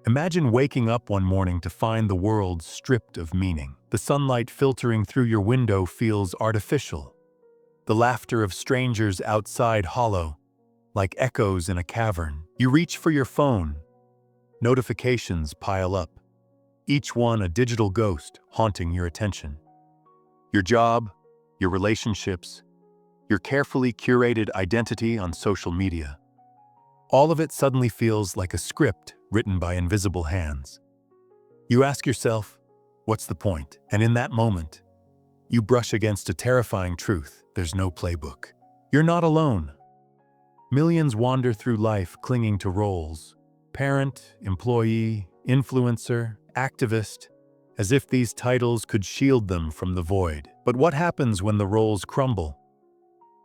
Imagine waking up one morning to find the world stripped of meaning. The sunlight filtering through your window feels artificial. The laughter of strangers outside hollow, like echoes in a cavern. You reach for your phone. Notifications pile up, each one a digital ghost haunting your attention. Your job, your relationships, your carefully curated identity on social media. All of it suddenly feels like a script written by invisible hands. You ask yourself, what's the point? And in that moment, you brush against a terrifying truth. There's no playbook. You're not alone. Millions wander through life clinging to roles: parent, employee, influencer, activist, as if these titles could shield them from the void. But what happens when the roles crumble?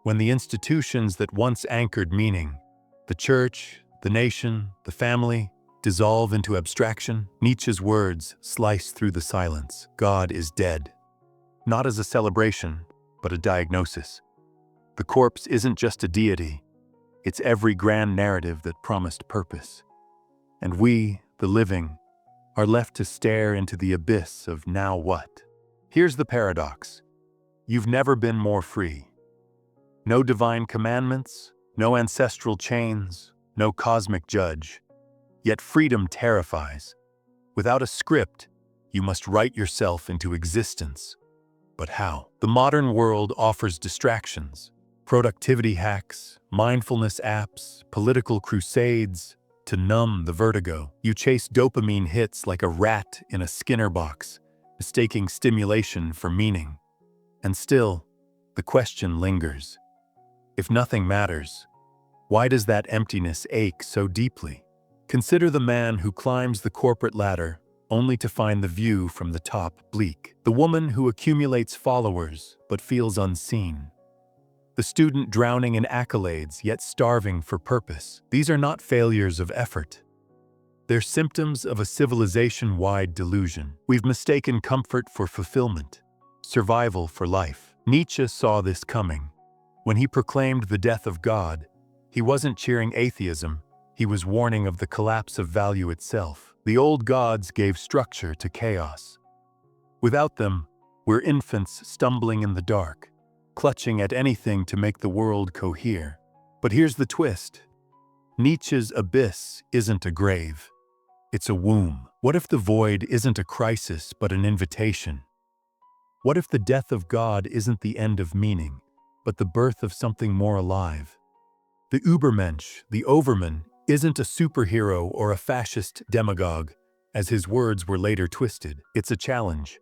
When the institutions that once anchored meaning, the church, the nation, the family, dissolve into abstraction? Nietzsche's words slice through the silence. God is dead. Not as a celebration, but a diagnosis. The corpse isn't just a deity. It's every grand narrative that promised purpose. And we, the living, are left to stare into the abyss of now what? Here's the paradox. You've never been more free. No divine commandments, no ancestral chains, no cosmic judge. Yet freedom terrifies. Without a script, you must write yourself into existence. But how? The modern world offers distractions. Productivity hacks, mindfulness apps, political crusades. To numb the vertigo, you chase dopamine hits like a rat in a Skinner box, mistaking stimulation for meaning. And still, the question lingers. If nothing matters, why does that emptiness ache so deeply? Consider the man who climbs the corporate ladder only to find the view from the top bleak. The woman who accumulates followers but feels unseen. The student drowning in accolades yet starving for purpose. These are not failures of effort. They're symptoms of a civilization-wide delusion. We've mistaken comfort for fulfillment, survival for life. Nietzsche saw this coming. When he proclaimed the death of God, he wasn't cheering atheism, he was warning of the collapse of value itself. The old gods gave structure to chaos. Without them, we're infants stumbling in the dark, clutching at anything to make the world cohere. But here's the twist. Nietzsche's abyss isn't a grave. It's a womb. What if the void isn't a crisis but an invitation? What if the death of God isn't the end of meaning, but the birth of something more alive? The Übermensch, the overman, isn't a superhero or a fascist demagogue, as his words were later twisted. It's a challenge.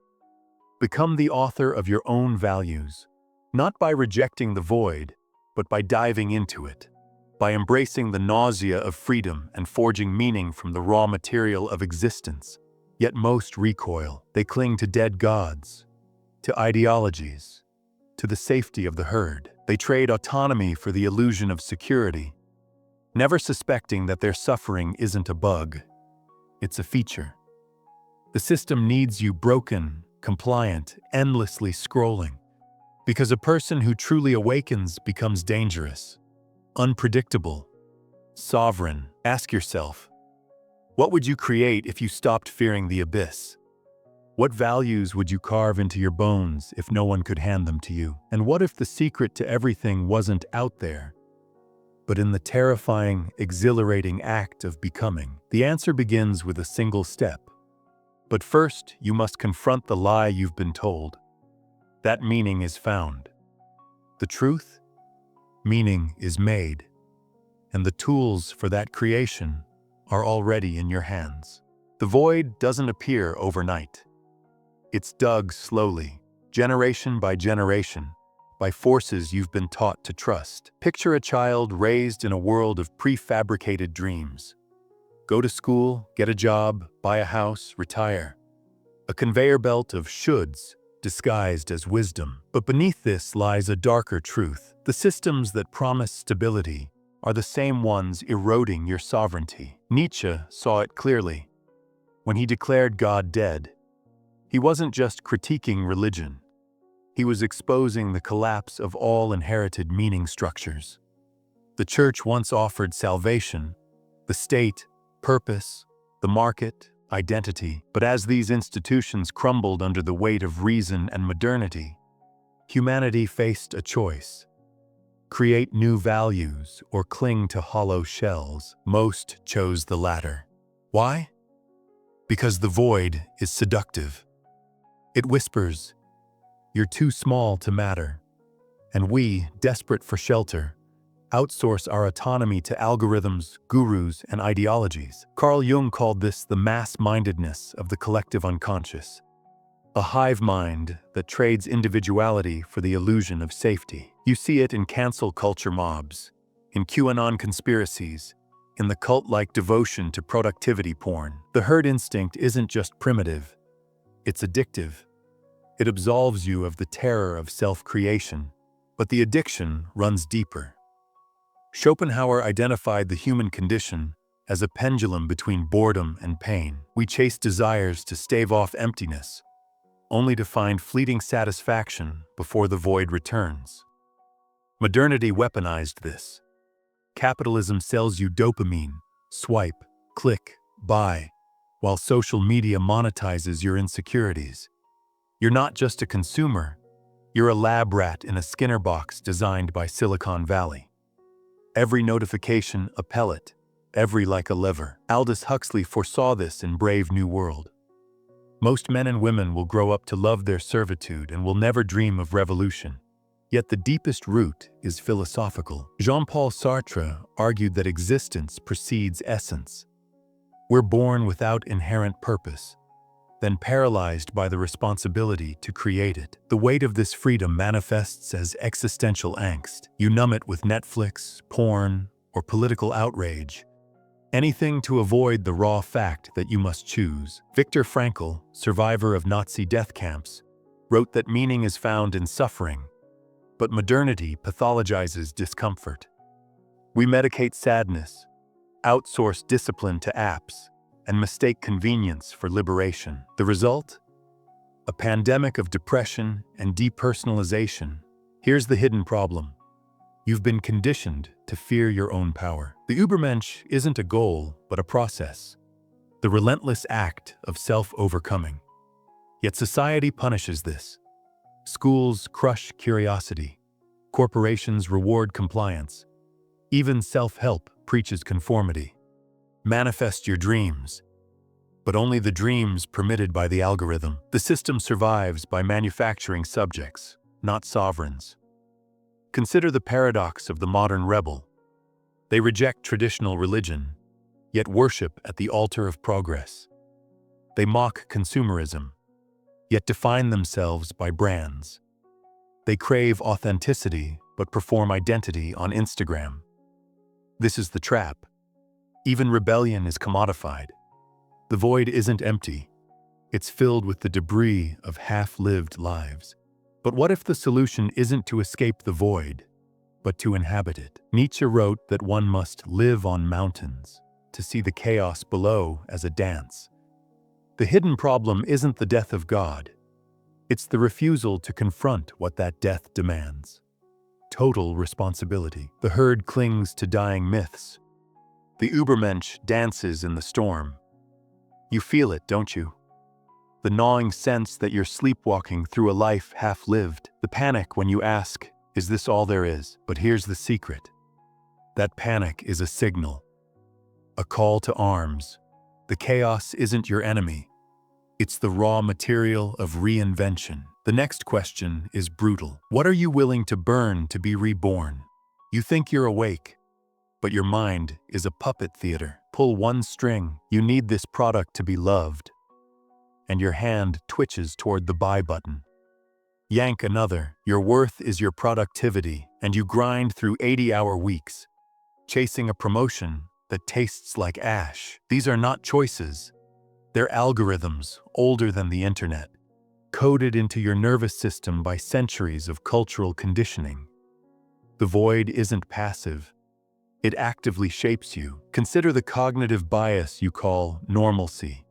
Become the author of your own values, not by rejecting the void, but by diving into it, by embracing the nausea of freedom and forging meaning from the raw material of existence. Yet most recoil. They cling to dead gods, to ideologies, to the safety of the herd. They trade autonomy for the illusion of security, never suspecting that their suffering isn't a bug, it's a feature. The system needs you broken, compliant, endlessly scrolling, because a person who truly awakens becomes dangerous, unpredictable, sovereign. Ask yourself, what would you create if you stopped fearing the abyss? What values would you carve into your bones if no one could hand them to you? And what if the secret to everything wasn't out there, but in the terrifying, exhilarating act of becoming? The answer begins with a single step. But first, you must confront the lie you've been told. That meaning is found. The truth? Meaning is made. And the tools for that creation are already in your hands. The void doesn't appear overnight. It's dug slowly, generation by generation, by forces you've been taught to trust. Picture a child raised in a world of prefabricated dreams. Go to school, get a job, buy a house, retire. A conveyor belt of shoulds disguised as wisdom. But beneath this lies a darker truth. The systems that promise stability are the same ones eroding your sovereignty. Nietzsche saw it clearly. When he declared God dead, he wasn't just critiquing religion. He was exposing the collapse of all inherited meaning structures. The church once offered salvation, the state, purpose, the market, identity. But as these institutions crumbled under the weight of reason and modernity, humanity faced a choice: create new values or cling to hollow shells. Most chose the latter. Why? Because the void is seductive. It whispers, "You're too small to matter." And we, desperate for shelter, outsource our autonomy to algorithms, gurus, and ideologies. Carl Jung called this the mass-mindedness of the collective unconscious, a hive mind that trades individuality for the illusion of safety. You see it in cancel culture mobs, in QAnon conspiracies, in the cult-like devotion to productivity porn. The herd instinct isn't just primitive, it's addictive. It absolves you of the terror of self-creation, but the addiction runs deeper. Schopenhauer identified the human condition as a pendulum between boredom and pain. We chase desires to stave off emptiness, only to find fleeting satisfaction before the void returns. Modernity weaponized this. Capitalism sells you dopamine, swipe, click, buy, while social media monetizes your insecurities. You're not just a consumer, you're a lab rat in a Skinner box designed by Silicon Valley. Every notification a pellet, every like a lever. Aldous Huxley foresaw this in Brave New World. Most men and women will grow up to love their servitude and will never dream of revolution. Yet the deepest root is philosophical. Jean-Paul Sartre argued that existence precedes essence. We're born without inherent purpose, then paralyzed by the responsibility to create it. The weight of this freedom manifests as existential angst. You numb it with Netflix, porn, or political outrage. Anything to avoid the raw fact that you must choose. Viktor Frankl, survivor of Nazi death camps, wrote that meaning is found in suffering, but modernity pathologizes discomfort. We medicate sadness, outsource discipline to apps, and mistake convenience for liberation. The result? A pandemic of depression and depersonalization. Here's the hidden problem. You've been conditioned to fear your own power. The Übermensch isn't a goal, but a process. The relentless act of self-overcoming. Yet society punishes this. Schools crush curiosity. Corporations reward compliance. Even self-help preaches conformity. Manifest your dreams, but only the dreams permitted by the algorithm. The system survives by manufacturing subjects, not sovereigns. Consider the paradox of the modern rebel. They reject traditional religion, yet worship at the altar of progress. They mock consumerism, yet define themselves by brands. They crave authenticity, but perform identity on Instagram. This is the trap. Even rebellion is commodified. The void isn't empty. It's filled with the debris of half-lived lives. But what if the solution isn't to escape the void, but to inhabit it? Nietzsche wrote that one must live on mountains, to see the chaos below as a dance. The hidden problem isn't the death of God. It's the refusal to confront what that death demands. Total responsibility. The herd clings to dying myths. The Übermensch dances in the storm. You feel it, don't you? The gnawing sense that you're sleepwalking through a life half-lived. The panic when you ask, is this all there is? But here's the secret. That panic is a signal. A call to arms. The chaos isn't your enemy. It's the raw material of reinvention. The next question is brutal. What are you willing to burn to be reborn? You think you're awake, but your mind is a puppet theater. Pull one string, you need this product to be loved, and your hand twitches toward the buy button. Yank another, your worth is your productivity, and you grind through 80-hour weeks, chasing a promotion that tastes like ash. These are not choices. They're algorithms older than the internet, coded into your nervous system by centuries of cultural conditioning. The void isn't passive. It actively shapes you. Consider the cognitive bias you call normalcy.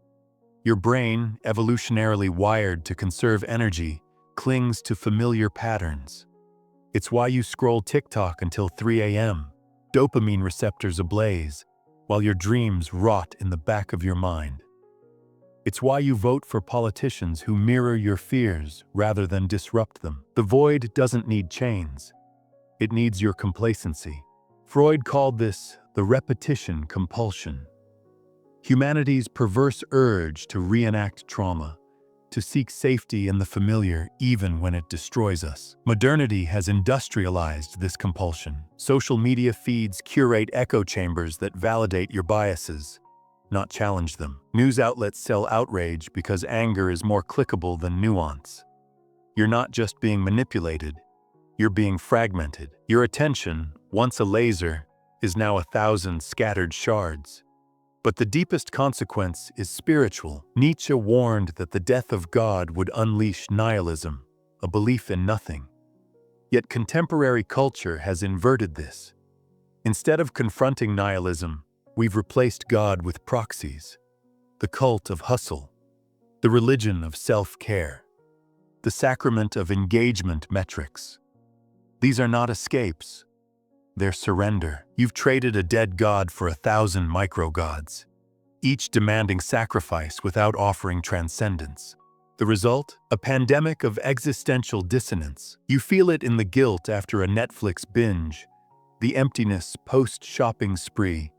Your brain, evolutionarily wired to conserve energy, clings to familiar patterns. It's why you scroll TikTok until 3 a.m., dopamine receptors ablaze, while your dreams rot in the back of your mind. It's why you vote for politicians who mirror your fears rather than disrupt them. The void doesn't need chains. It needs your complacency. Freud called this the repetition compulsion. Humanity's perverse urge to reenact trauma, to seek safety in the familiar even when it destroys us. Modernity has industrialized this compulsion. Social media feeds curate echo chambers that validate your biases, not challenge them. News outlets sell outrage because anger is more clickable than nuance. You're not just being manipulated, you're being fragmented. Your attention, once a laser, is now 1,000 scattered shards. But the deepest consequence is spiritual. Nietzsche warned that the death of God would unleash nihilism, a belief in nothing. Yet contemporary culture has inverted this. Instead of confronting nihilism, we've replaced God with proxies, the cult of hustle, the religion of self-care, the sacrament of engagement metrics. These are not escapes. They're surrender. You've traded a dead god for 1,000 micro-gods, each demanding sacrifice without offering transcendence. The result? A pandemic of existential dissonance. You feel it in the guilt after a Netflix binge, the emptiness post-shopping spree,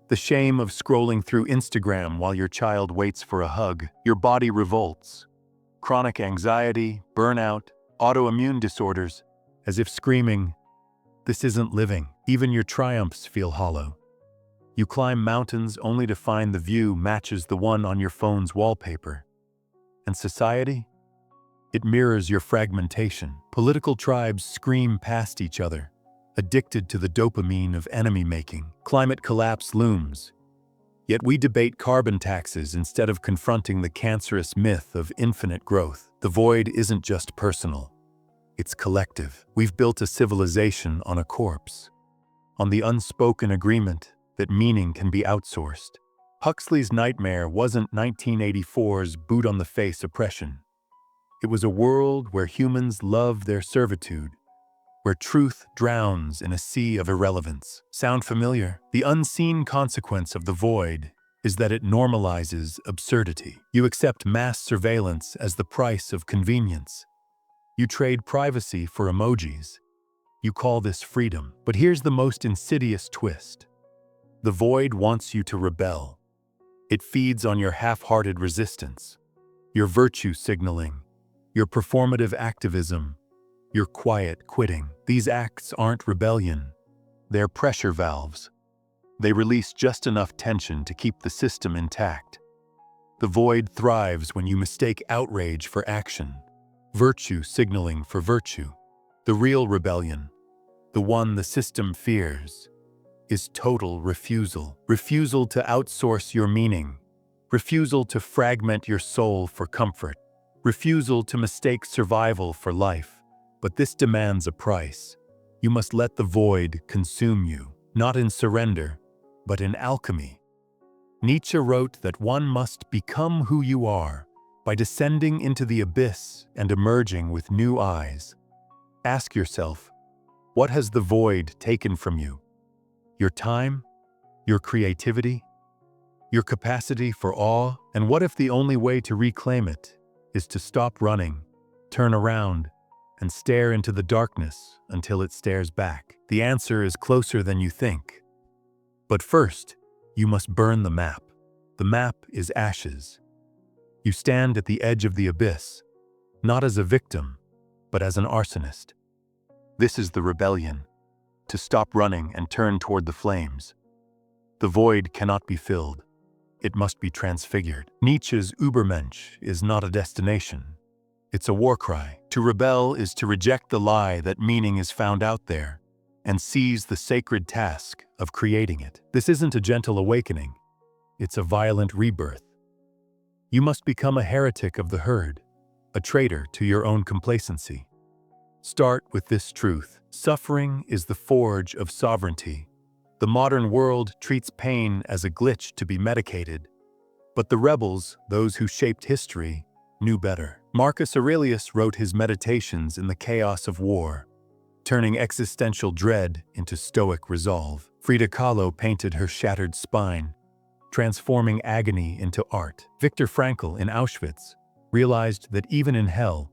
the shame of scrolling through Instagram while your child waits for a hug. Your body revolts. Chronic anxiety, burnout, autoimmune disorders, as if screaming, "This isn't living." Even your triumphs feel hollow. You climb mountains only to find the view matches the one on your phone's wallpaper. And society? It mirrors your fragmentation. Political tribes scream past each other, addicted to the dopamine of enemy-making. Climate collapse looms. Yet we debate carbon taxes instead of confronting the cancerous myth of infinite growth. The void isn't just personal. It's collective. We've built a civilization on a corpse, on the unspoken agreement that meaning can be outsourced. Huxley's nightmare wasn't 1984's boot-on-the-face oppression. It was a world where humans love their servitude, where truth drowns in a sea of irrelevance. Sound familiar? The unseen consequence of the void is that it normalizes absurdity. You accept mass surveillance as the price of convenience. You trade privacy for emojis. You call this freedom. But here's the most insidious twist. The void wants you to rebel. It feeds on your half-hearted resistance, your virtue signaling, your performative activism, your quiet quitting. These acts aren't rebellion. They're pressure valves. They release just enough tension to keep the system intact. The void thrives when you mistake outrage for action, virtue signaling for virtue. The real rebellion, the one the system fears, is total refusal. Refusal to outsource your meaning. Refusal to fragment your soul for comfort. Refusal to mistake survival for life. But this demands a price. You must let the void consume you, not in surrender, but in alchemy. Nietzsche wrote that one must become who you are by descending into the abyss and emerging with new eyes. Ask yourself, what has the void taken from you? Your time? Your creativity? Your capacity for awe? And what if the only way to reclaim it is to stop running, turn around, and stare into the darkness until it stares back? The answer is closer than you think. But first, you must burn the map. The map is ashes. You stand at the edge of the abyss, not as a victim, but as an arsonist. This is the rebellion, to stop running and turn toward the flames. The void cannot be filled. It must be transfigured. Nietzsche's Übermensch is not a destination. It's a war cry. To rebel is to reject the lie that meaning is found out there and seize the sacred task of creating it. This isn't a gentle awakening. It's a violent rebirth. You must become a heretic of the herd, a traitor to your own complacency. Start with this truth. Suffering is the forge of sovereignty. The modern world treats pain as a glitch to be medicated. But the rebels, those who shaped history, knew better. Marcus Aurelius wrote his meditations in the chaos of war. turning existential dread into stoic resolve. Frida Kahlo painted her shattered spine, transforming agony into art. Viktor Frankl in Auschwitz realized that even in hell,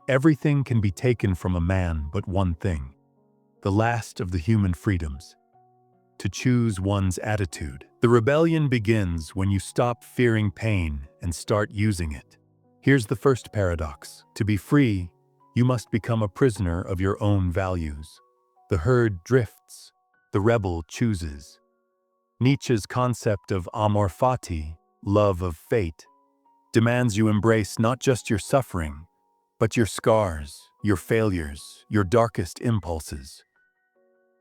everything can be taken from a man but one thing, the last of the human freedoms: to choose one's attitude. The rebellion begins when you stop fearing pain and start using it. Here's the first paradox. To be free, you must become a prisoner of your own values. The herd drifts, the rebel chooses. Nietzsche's concept of amor fati, love of fate, demands you embrace not just your suffering, but your scars, your failures, your darkest impulses.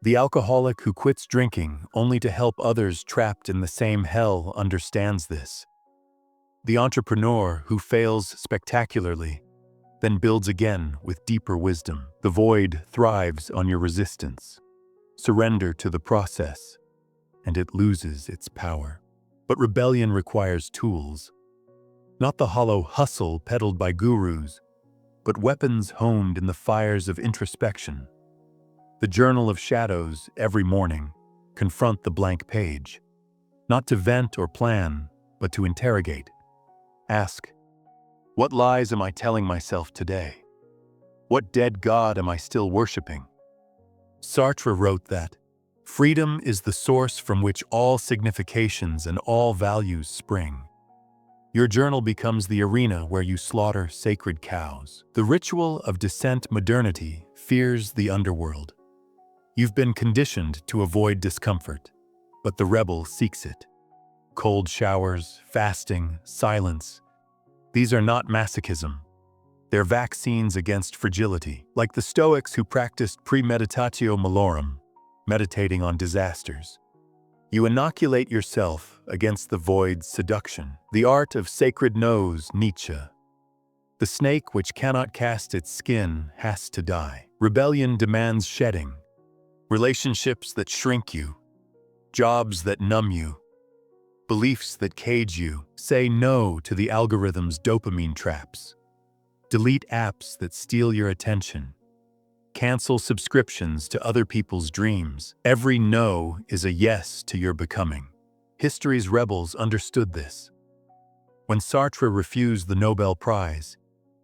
The alcoholic who quits drinking only to help others trapped in the same hell understands this. The entrepreneur who fails spectacularly then builds again with deeper wisdom. The void thrives on your resistance. Surrender to the process, and it loses its power. But rebellion requires tools. Not the hollow hustle peddled by gurus, but weapons honed in the fires of introspection. The journal of shadows every morning. Confront the blank page. Not to vent or plan, but to interrogate. Ask, what lies am I telling myself today? What dead god am I still worshiping? Sartre wrote that, freedom is the source from which all significations and all values spring. Your journal becomes the arena where you slaughter sacred cows. The ritual of descent modernity fears the underworld. You've been conditioned to avoid discomfort, but the rebel seeks it. Cold showers, fasting, silence. These are not masochism. They're vaccines against fragility, like the Stoics who practiced premeditatio malorum, meditating on disasters. You inoculate yourself against the void's seduction. The art of sacred nose, Nietzsche. The snake which cannot cast its skin has to die. Rebellion demands shedding. Relationships that shrink you. Jobs that numb you. Beliefs that cage you. Say no to the algorithm's dopamine traps. Delete apps that steal your attention. Cancel subscriptions to other people's dreams. Every no is a yes to your becoming. History's rebels understood this. When Sartre refused the Nobel Prize,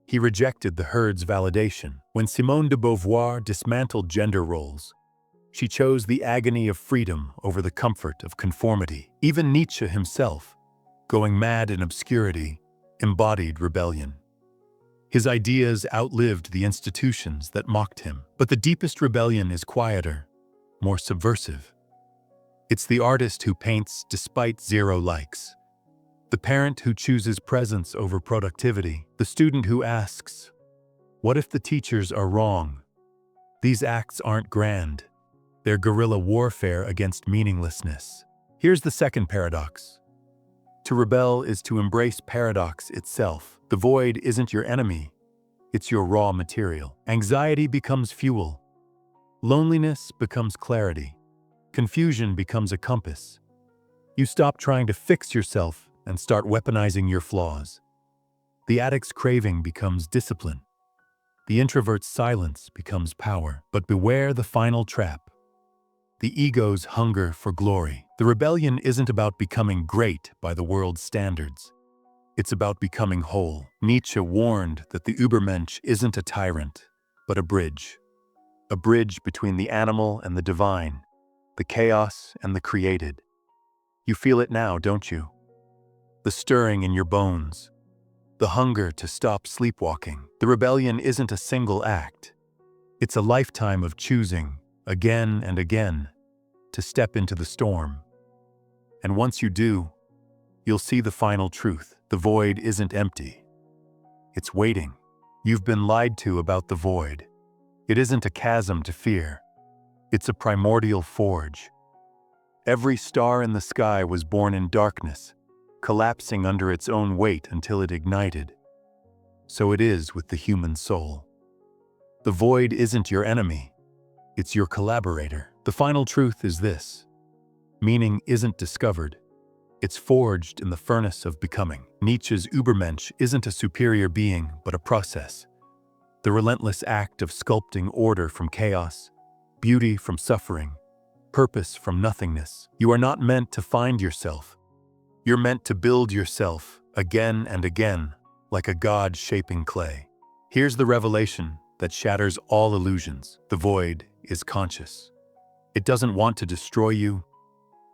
he rejected the herd's validation. When Simone de Beauvoir dismantled gender roles, she chose the agony of freedom over the comfort of conformity. Even Nietzsche himself, going mad in obscurity, embodied rebellion. His ideas outlived the institutions that mocked him. But the deepest rebellion is quieter, more subversive. It's the artist who paints despite 0 likes. The parent who chooses presence over productivity. The student who asks, what if the teachers are wrong? These acts aren't grand. They're guerrilla warfare against meaninglessness. Here's the second paradox. To rebel is to embrace paradox itself. The void isn't your enemy, it's your raw material. Anxiety becomes fuel. Loneliness becomes clarity. Confusion becomes a compass. You stop trying to fix yourself and start weaponizing your flaws. The addict's craving becomes discipline. The introvert's silence becomes power. But beware the final trap. The ego's hunger for glory. The rebellion isn't about becoming great by the world's standards. It's about becoming whole. Nietzsche warned that the Übermensch isn't a tyrant, but a bridge. A bridge between the animal and the divine, the chaos and the created. You feel it now, don't you? The stirring in your bones. The hunger to stop sleepwalking. The rebellion isn't a single act. It's a lifetime of choosing, again and again, to step into the storm. And once you do, you'll see the final truth. The void isn't empty. It's waiting. You've been lied to about the void. It isn't a chasm to fear. It's a primordial forge. Every star in the sky was born in darkness, collapsing under its own weight until it ignited. So it is with the human soul. The void isn't your enemy. It's your collaborator. The final truth is this. Meaning isn't discovered. It's forged in the furnace of becoming. Nietzsche's Übermensch isn't a superior being, but a process. the relentless act of sculpting order from chaos, beauty from suffering, purpose from nothingness. You are not meant to find yourself. You're meant to build yourself again and again, like a god shaping clay. Here's the revelation that shatters all illusions. The void is conscious. It doesn't want to destroy you.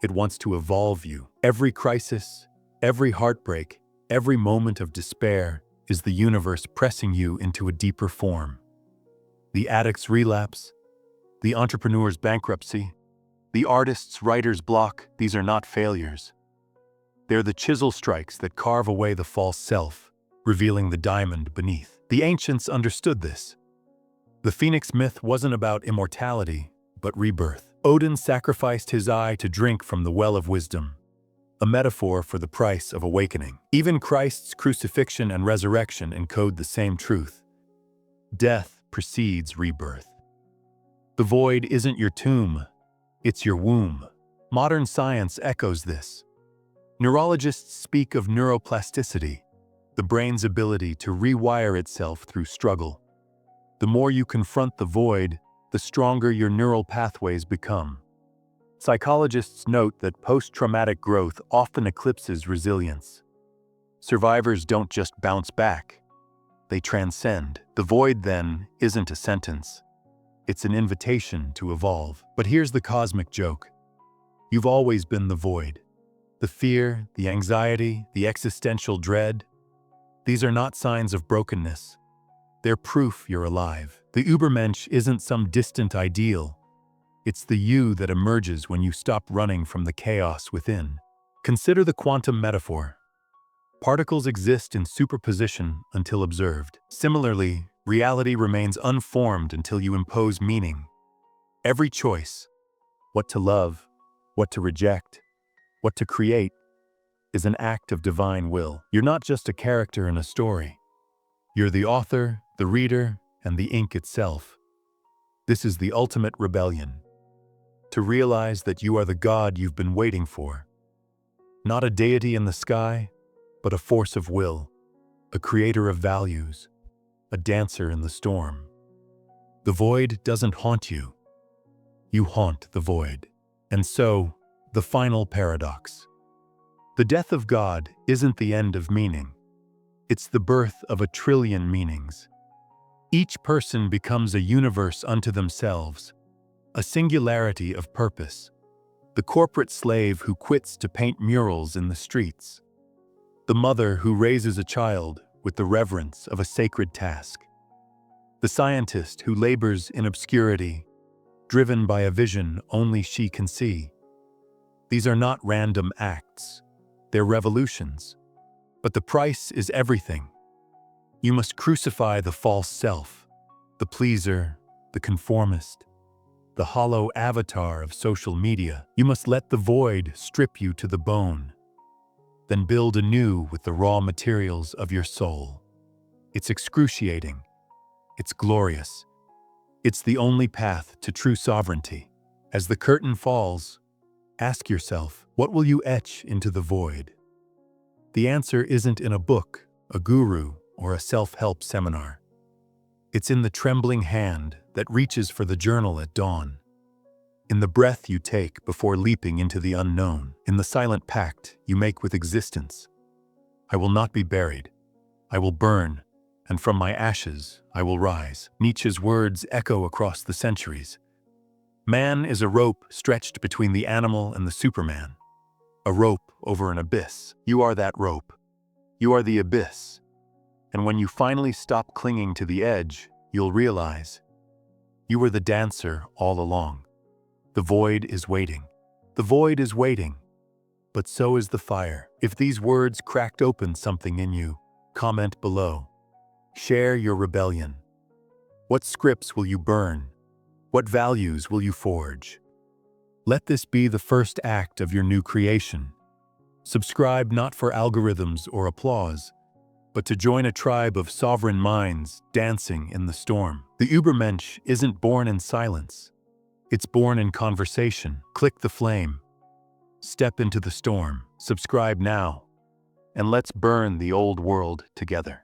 It wants to evolve you. Every crisis, every heartbreak, every moment of despair is the universe pressing you into a deeper form. The addict's relapse, the entrepreneur's bankruptcy, the artist's writer's block, these are not failures. They're the chisel strikes that carve away the false self, revealing the diamond beneath. The ancients understood this. The phoenix myth wasn't about immortality, but rebirth. Odin sacrificed his eye to drink from the well of wisdom, a metaphor for the price of awakening. Even Christ's crucifixion and resurrection encode the same truth. Death precedes rebirth. The void isn't your tomb, it's your womb. Modern science echoes this. Neurologists speak of neuroplasticity, the brain's ability to rewire itself through struggle. The more you confront the void, the stronger your neural pathways become. Psychologists note that post-traumatic growth often eclipses resilience. Survivors don't just bounce back, they transcend. The void, then, isn't a sentence. It's an invitation to evolve. But here's the cosmic joke. You've always been the void. The fear, the anxiety, the existential dread, these are not signs of brokenness. They're proof you're alive. The Übermensch isn't some distant ideal. It's the you that emerges when you stop running from the chaos within. Consider the quantum metaphor. Particles exist in superposition until observed. Similarly, reality remains unformed until you impose meaning. Every choice, what to love, what to reject, what to create, is an act of divine will. You're not just a character in a story. You're the author, the reader, and the ink itself. This is the ultimate rebellion. To realize that you are the God you've been waiting for. Not a deity in the sky, but a force of will, a creator of values, a dancer in the storm. The void doesn't haunt you. You haunt the void. And so, the final paradox. The death of God isn't the end of meaning. It's the birth of a trillion meanings. Each person becomes a universe unto themselves, a singularity of purpose. The corporate slave who quits to paint murals in the streets. The mother who raises a child with the reverence of a sacred task. The scientist who labors in obscurity, driven by a vision only she can see. These are not random acts. They're revolutions. But the price is everything. You must crucify the false self, the pleaser, the conformist, the hollow avatar of social media. You must let the void strip you to the bone, then build anew with the raw materials of your soul. It's excruciating. It's glorious. It's the only path to true sovereignty. As the curtain falls, ask yourself, what will you etch into the void? The answer isn't in a book, a guru, or a self-help seminar. It's in the trembling hand that reaches for the journal at dawn. In the breath you take before leaping into the unknown. In the silent pact you make with existence. I will not be buried. I will burn, and from my ashes I will rise. Nietzsche's words echo across the centuries. Man is a rope stretched between the animal and the Superman. A rope over an abyss. You are that rope. You are the abyss. And when you finally stop clinging to the edge, you'll realize you were the dancer all along. The void is waiting. The void is waiting. But so is the fire. If these words cracked open something in you, comment below. Share your rebellion. What scripts will you burn? What values will you forge? Let this be the first act of your new creation. Subscribe not for algorithms or applause, but to join a tribe of sovereign minds dancing in the storm. The Übermensch isn't born in silence. It's born in conversation. Click the flame. Step into the storm. Subscribe now. And let's burn the old world together.